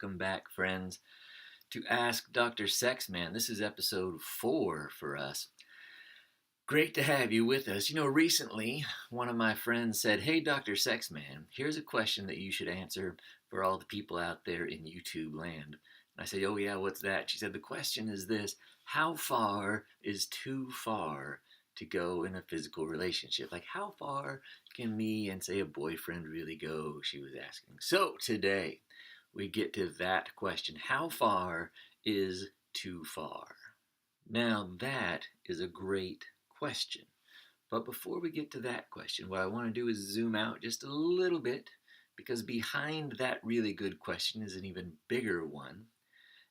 Welcome back, friends, to Ask Dr. Sexman. This is episode 4 for us. Great to have you with us. Recently, one of my friends said, "Hey, Dr. Sexman, here's a question that you should answer for all the people out there in YouTube land." And I said, "Oh, yeah, what's that?" She said, "The question is this: how far is too far to go in a physical relationship? Like, how far can me and, say, a boyfriend really go?" She was asking. So today, we get to that question. How far is too far? Now, that is a great question. But before we get to that question, what I want to do is zoom out just a little bit, because behind that really good question is an even bigger one.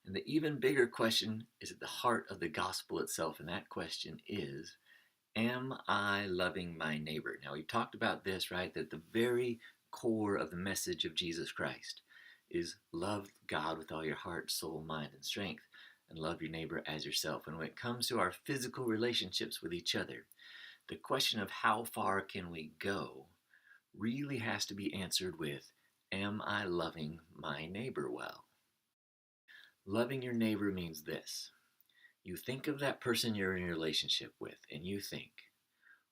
And the even bigger question is at the heart of the gospel itself. And that question is, am I loving my neighbor? Now, we've talked about this, right? That the very core of the message of Jesus Christ is love God with all your heart, soul, mind, and strength, and love your neighbor as yourself. And when it comes to our physical relationships with each other, the question of how far can we go really has to be answered with, am I loving my neighbor well? Loving your neighbor means this. You think of that person you're in a relationship with, and you think,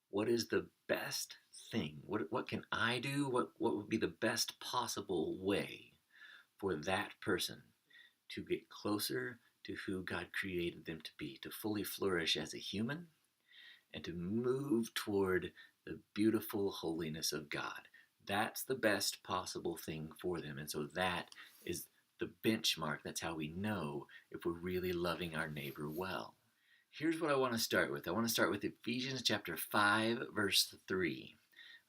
what is the best thing? What can I do? What would be the best possible way for that person to get closer to who God created them to be, to fully flourish as a human, and to move toward the beautiful holiness of God? That's the best possible thing for them. And so that is the benchmark. That's how we know if we're really loving our neighbor well. Here's what I want to start with. I want to start with Ephesians chapter 5, verse 3.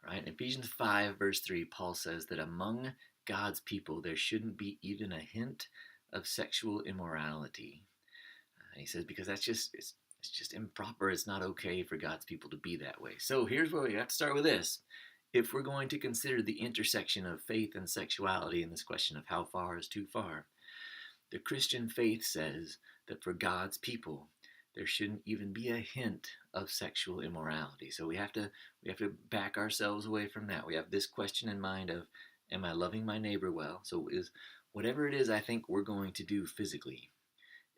Right? In Ephesians 5, verse 3, Paul says that among God's people there shouldn't be even a hint of sexual immorality. He says because that's just it's just improper. It's not okay for God's people to be that way. So here's where we have to start with this. If we're going to consider the intersection of faith and sexuality in this question of how far is too far, the Christian faith says that for God's people, there shouldn't even be a hint of sexual immorality. So we have to back ourselves away from that. We have this question in mind of, am I loving my neighbor well? So is whatever it is I think we're going to do physically,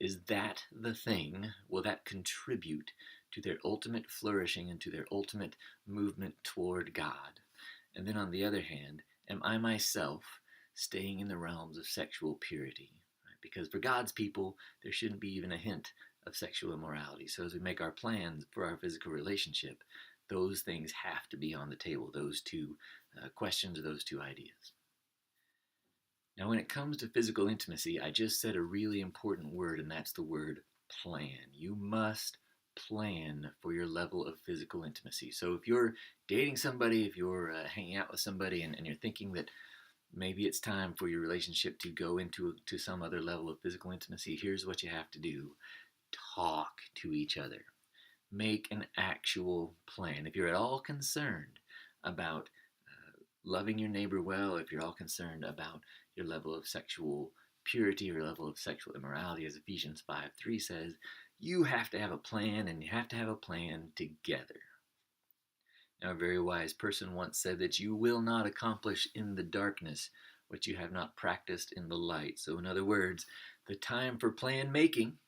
is that the thing? Will that contribute to their ultimate flourishing and to their ultimate movement toward God? And then on the other hand, am I myself staying in the realms of sexual purity? Right? Because for God's people, there shouldn't be even a hint of sexual immorality. So as we make our plans for our physical relationship, those things have to be on the table, those two questions or those two ideas. Now, when it comes to physical intimacy, I just said a really important word, and that's the word plan. You must plan for your level of physical intimacy. So if you're dating somebody, if you're hanging out with somebody, and you're thinking that maybe it's time for your relationship to go into some other level of physical intimacy, here's what you have to do. Talk to each other. Make an actual plan. If you're at all concerned about loving your neighbor well, if you're all concerned about your level of sexual purity or level of sexual immorality, as Ephesians 5:3 says, you have to have a plan, and you have to have a plan together. Now, a very wise person once said that you will not accomplish in the darkness what you have not practiced in the light. So in other words, the time for plan making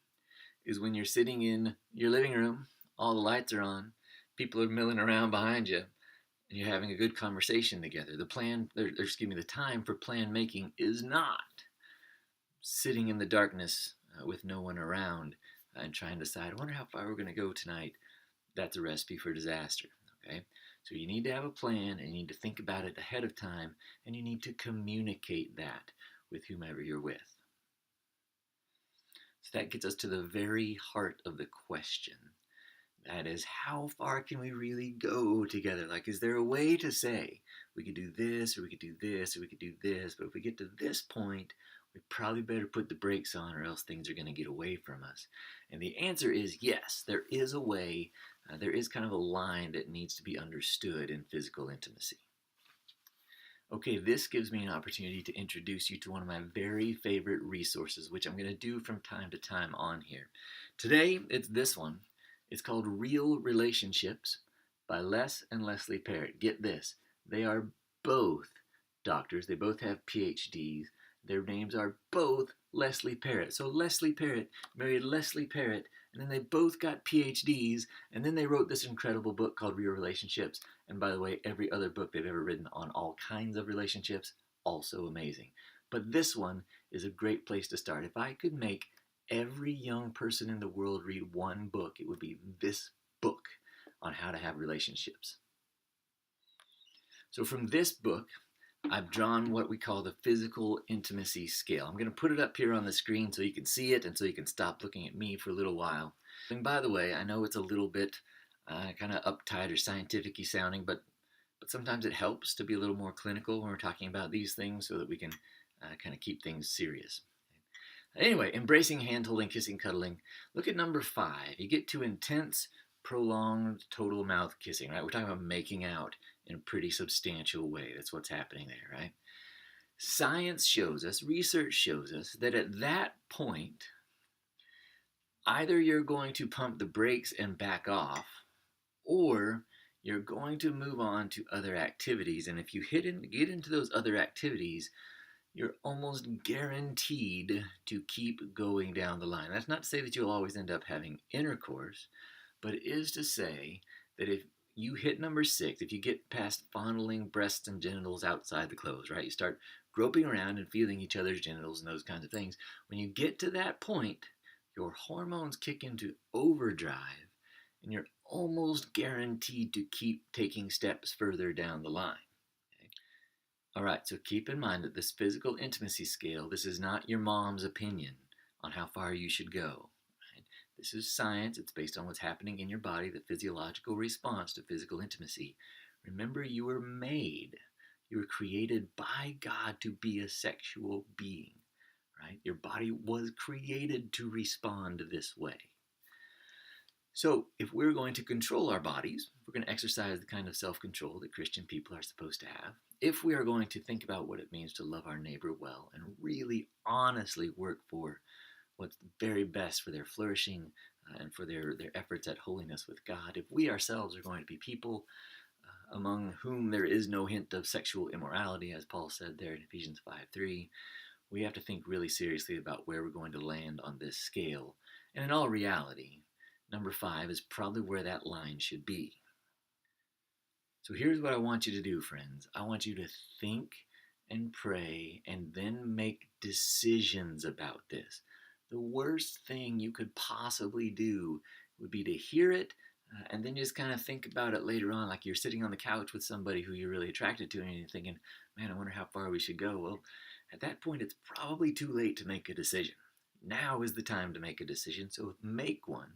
is when you're sitting in your living room, all the lights are on, people are milling around behind you, and you're having a good conversation together. The time for plan making is not sitting in the darkness with no one around and trying to decide, I wonder how far we're going to go tonight. That's a recipe for disaster. Okay, so you need to have a plan, and you need to think about it ahead of time, and you need to communicate that with whomever you're with. So that gets us to the very heart of the question. That is, how far can we really go together? Like, is there a way to say, we could do this, or we could do this, or we could do this, but if we get to this point, we probably better put the brakes on, or else things are going to get away from us. And the answer is yes, there is a way. There is kind of a line that needs to be understood in physical intimacy. Okay, this gives me an opportunity to introduce you to one of my very favorite resources, which I'm going to do from time to time on here. Today, it's this one. It's called Real Relationships by Les and Leslie Parrott. Get this, they are both doctors. They both have PhDs. Their names are both Leslie Parrott. So Leslie Parrott married Leslie Parrott, and then they both got PhDs, and then they wrote this incredible book called Real Relationships. And by the way, every other book they've ever written on all kinds of relationships, also amazing. But this one is a great place to start. If I could make every young person in the world read one book, it would be this book on how to have relationships. So from this book, I've drawn what we call the physical intimacy scale. I'm going to put it up here on the screen so you can see it and so you can stop looking at me for a little while. And by the way, I know it's a little bit kind of uptight or scientific-y sounding, but sometimes it helps to be a little more clinical when we're talking about these things so that we can kind of keep things serious. Anyway, embracing, hand-holding, kissing, cuddling. Look at number 5. You get to intense, prolonged, total mouth kissing, right? We're talking about making out in a pretty substantial way. That's what's happening there, right? Science shows us, research shows us, that at that point, either you're going to pump the brakes and back off, or you're going to move on to other activities. And if you get into those other activities, you're almost guaranteed to keep going down the line. That's not to say that you'll always end up having intercourse, but it is to say that if you hit number 6, if you get past fondling breasts and genitals outside the clothes, right? You start groping around and feeling each other's genitals and those kinds of things. When you get to that point, your hormones kick into overdrive, and you're almost guaranteed to keep taking steps further down the line. Okay? All right, so keep in mind that this physical intimacy scale, this is not your mom's opinion on how far you should go. This is science. It's based on what's happening in your body, the physiological response to physical intimacy. Remember, you were made. You were created by God to be a sexual being, right? Your body was created to respond this way. So if we're going to control our bodies, we're going to exercise the kind of self-control that Christian people are supposed to have. If we are going to think about what it means to love our neighbor well and really honestly work for what's very best for their flourishing and for their efforts at holiness with God, if we ourselves are going to be people among whom there is no hint of sexual immorality, as Paul said there in Ephesians 5:3, we have to think really seriously about where we're going to land on this scale. And in all reality, number 5 is probably where that line should be. So here's what I want you to do, friends. I want you to think and pray and then make decisions about this. The worst thing you could possibly do would be to hear it and then just kind of think about it later on, like you're sitting on the couch with somebody who you're really attracted to and you're thinking, man, I wonder how far we should go. Well, at that point, it's probably too late to make a decision. Now is the time to make a decision, so make one.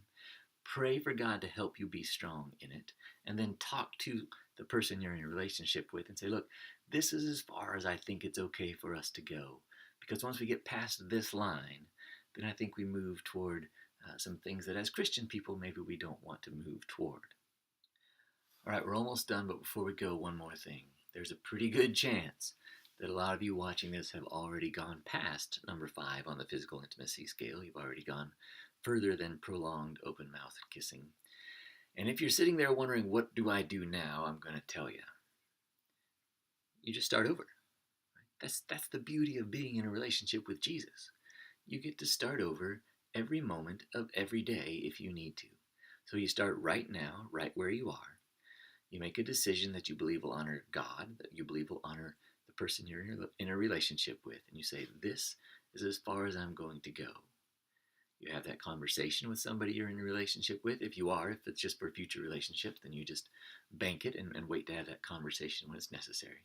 Pray for God to help you be strong in it, and then talk to the person you're in a relationship with and say, look, this is as far as I think it's okay for us to go. Because once we get past this line, then I think we move toward some things that as Christian people maybe we don't want to move toward. All right, we're almost done, but before we go, one more thing. There's a pretty good chance that a lot of you watching this have already gone past number 5 on the physical intimacy scale. You've already gone further than prolonged open mouth kissing. And if you're sitting there wondering, what do I do now? I'm going to tell you. You just start over. That's the beauty of being in a relationship with Jesus. You get to start over every moment of every day if you need to. So you start right now, right where you are. You make a decision that you believe will honor God, that you believe will honor the person you're in a relationship with. And you say, this is as far as I'm going to go. You have that conversation with somebody you're in a relationship with. If you are, if it's just for a future relationship, then you just bank it and wait to have that conversation when it's necessary.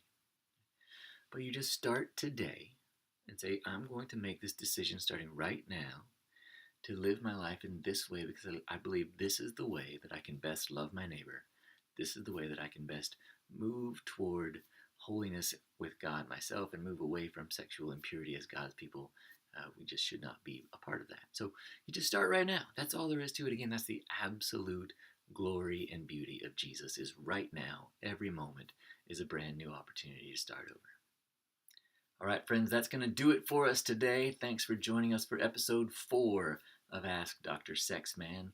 But you just start today and say, I'm going to make this decision starting right now to live my life in this way because I believe this is the way that I can best love my neighbor. This is the way that I can best move toward holiness with God myself and move away from sexual impurity as God's people. We just should not be a part of that. So you just start right now. That's all there is to it. Again, that's the absolute glory and beauty of Jesus is right now. Every moment is a brand new opportunity to start over. All right, friends, that's going to do it for us today. Thanks for joining us for episode 4 of Ask Dr. Sexman.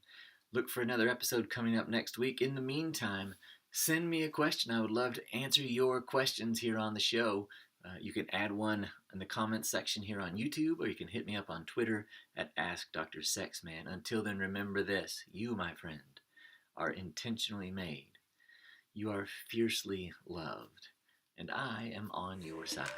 Look for another episode coming up next week. In the meantime, send me a question. I would love to answer your questions here on the show. You can add one in the comments section here on YouTube, or you can hit me up on Twitter at Ask Dr. Sexman. Until then, remember this: you, my friend, are intentionally made. You are fiercely loved, and I am on your side.